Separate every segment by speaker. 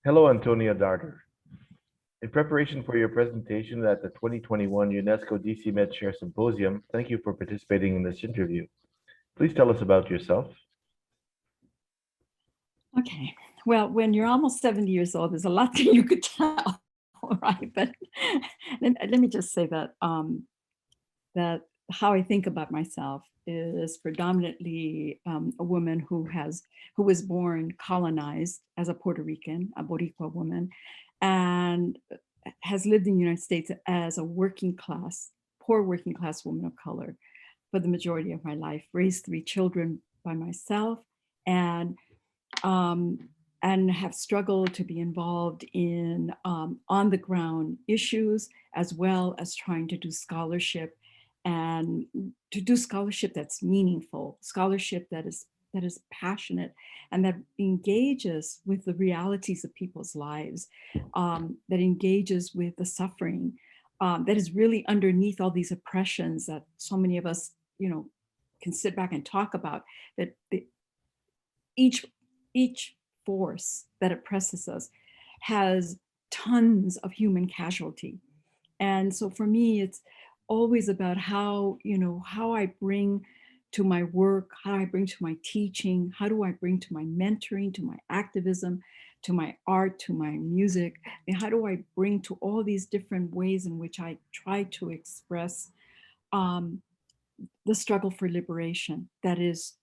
Speaker 1: Hello, Antonia Darder. In preparation for your presentation at the 2021 UNESCO DCMÉT Chair Symposium, thank you for participating in this interview. Please tell us about yourself.
Speaker 2: Okay, well, when you're almost 70 years old, there's a lot that you could tell, right? But let me just say that that how I think about myself is predominantly a woman who was born colonized as a Puerto Rican, a Boricua woman, and has lived in the United States as a poor working class woman of color for the majority of my life. Raised 3 children by myself, and um, and have struggled to be involved in on the ground issues, as well as trying to do scholarship, and to do scholarship that's meaningful, scholarship that is passionate, and that engages with the realities of people's lives, that engages with the suffering that is really underneath all these oppressions that so many of us, can sit back and talk about. That each each force that oppresses us has tons of human casualty. And so for me, it's always about how I bring to my work, how I bring to my teaching, how do I bring to my mentoring, to my activism, to my art, to my music, and how do I bring to all these different ways in which I try to express um, the struggle for liberation that is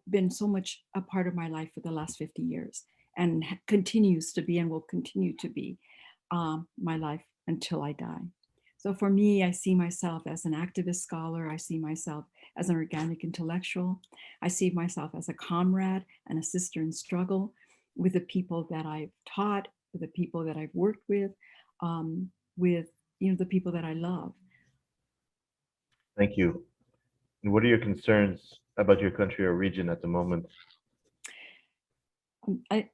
Speaker 2: been so much a part of my life for the last 50 years, and continues to be and will continue to be my life until I die. So for me, I see myself as an activist scholar. I see myself as an organic intellectual. I see myself as a comrade and a sister in struggle with the people that I've taught, with the people that I've worked with the people that I love.
Speaker 1: Thank you. And what are your concerns about your country or region at the moment?
Speaker 2: I,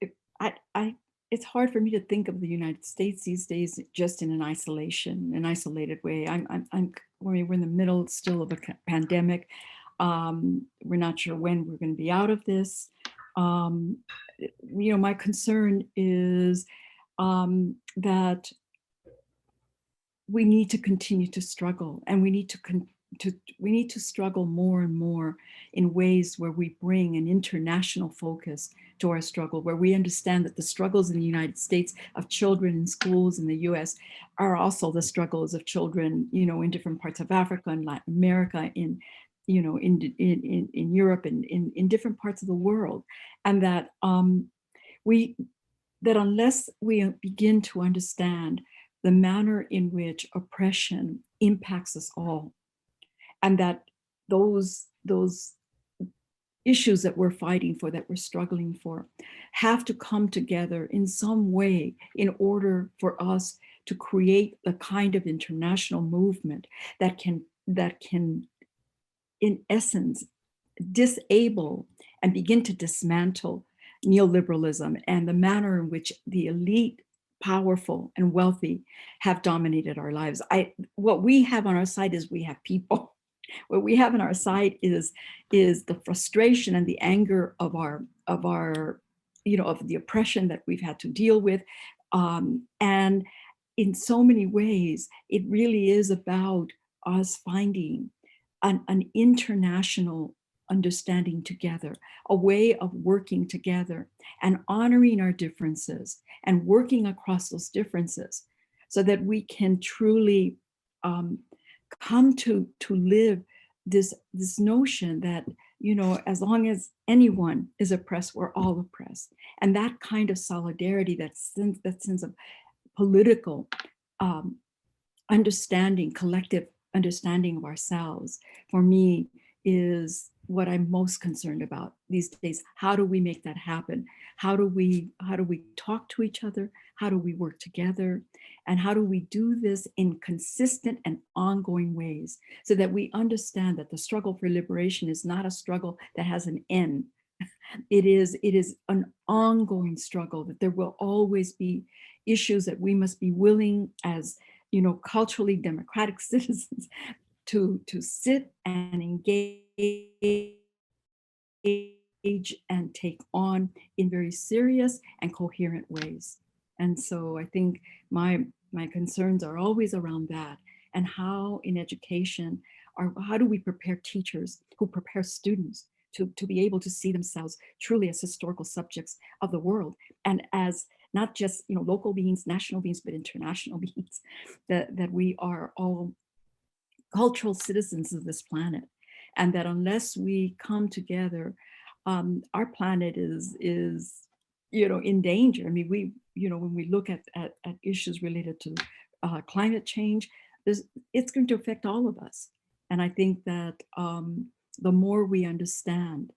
Speaker 2: it's hard for me to think of the United States these days just in an isolated way. I mean, we're in the middle still of a pandemic. We're not sure when we're going to be out of this. My concern is that we need to continue to struggle, and we need to struggle more and more in ways where we bring an international focus to our struggle, where we understand that the struggles in the United States of children in schools in the US are also the struggles of children, in different parts of Africa and Latin America, in Europe, and in different parts of the world. And that that unless we begin to understand the manner in which oppression impacts us all, and that those issues that we're fighting for, that we're struggling for, have to come together in some way in order for us to create the kind of international movement that can in essence disable and begin to dismantle neoliberalism and the manner in which the elite, powerful and wealthy, have dominated our lives. What we have on our side is we have people. What we have on our side is the frustration and the anger of the oppression that we've had to deal with, and in so many ways, it really is about us finding an international understanding together, a way of working together and honoring our differences and working across those differences, so that we can truly come to live this notion that, as long as anyone is oppressed, we're all oppressed. And that kind of solidarity, that sense of political understanding, collective understanding of ourselves, for me, is what I'm most concerned about these days. How do we make that happen? How do we talk to each other? How do we work together? And how do we do this in consistent and ongoing ways, so that we understand that the struggle for liberation is not a struggle that has an end. It is an ongoing struggle, that there will always be issues that we must be willing, as culturally democratic citizens, to sit and engage engage and take on in very serious and coherent ways. And so I think my concerns are always around that, and how in education, how do we prepare teachers who prepare students to be able to see themselves truly as historical subjects of the world, and as not just local beings, national beings, but international beings, that we are all cultural citizens of this planet, and that unless we come together, our planet is in danger. I mean, when we look at issues related to climate change, it's going to affect all of us. And I think that the more we understand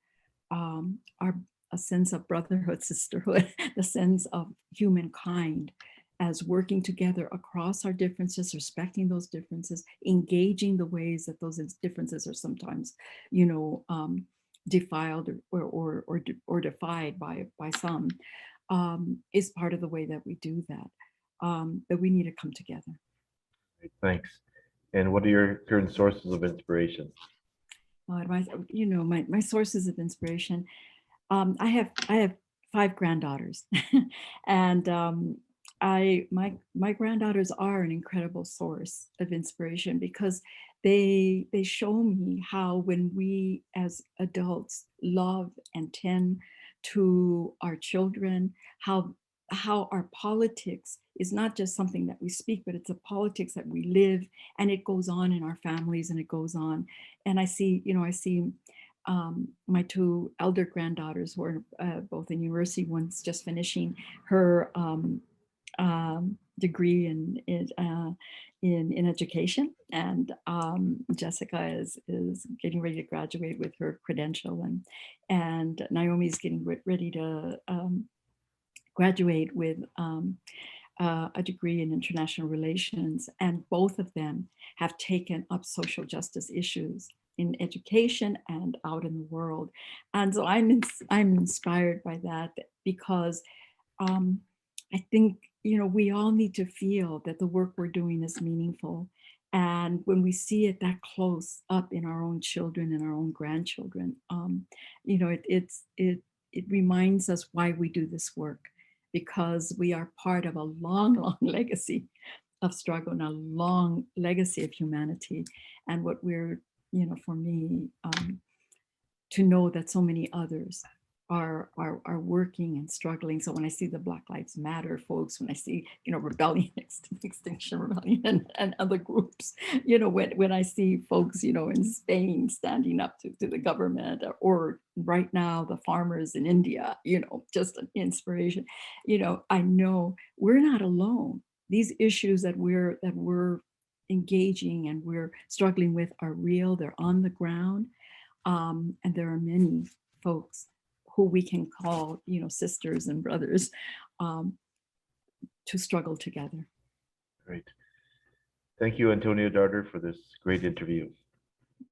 Speaker 2: a sense of brotherhood, sisterhood, the sense of humankind as working together across our differences, respecting those differences, engaging the ways that those differences are sometimes, defiled or defied by some, is part of the way that we do that. But we need to come together.
Speaker 1: Thanks. And what are your current sources of inspiration?
Speaker 2: My sources of inspiration. I have 5 granddaughters, and my granddaughters are an incredible source of inspiration, because they show me how, when we as adults love and tend to our children, how our politics is not just something that we speak, but it's a politics that we live, and it goes on in our families, and it goes on. And I see my 2 elder granddaughters, who are both in university. One's just finishing her degree in education, and Jessica is getting ready to graduate with her credential, and Naomi is getting ready to graduate with a degree in international relations, and both of them have taken up social justice issues in education and out in the world. And so I'm inspired by that, because I think we all need to feel that the work we're doing is meaningful. And when we see it that close up in our own children and our own grandchildren, it reminds us why we do this work, because we are part of a long, long legacy of struggle, and a long legacy of humanity. And what we're, for me, to know that so many others are working and struggling. So when I see the Black Lives Matter folks, when I see, Rebellion, Extinction Rebellion, and other groups, when I see folks, in Spain standing up to the government, or right now the farmers in India, just an inspiration. I know we're not alone. These issues that we're engaging and we're struggling with are real. They're on the ground, and there are many folks who we can call, sisters and brothers, to struggle together.
Speaker 1: Great. Thank you, Antonia Darder, for this great interview.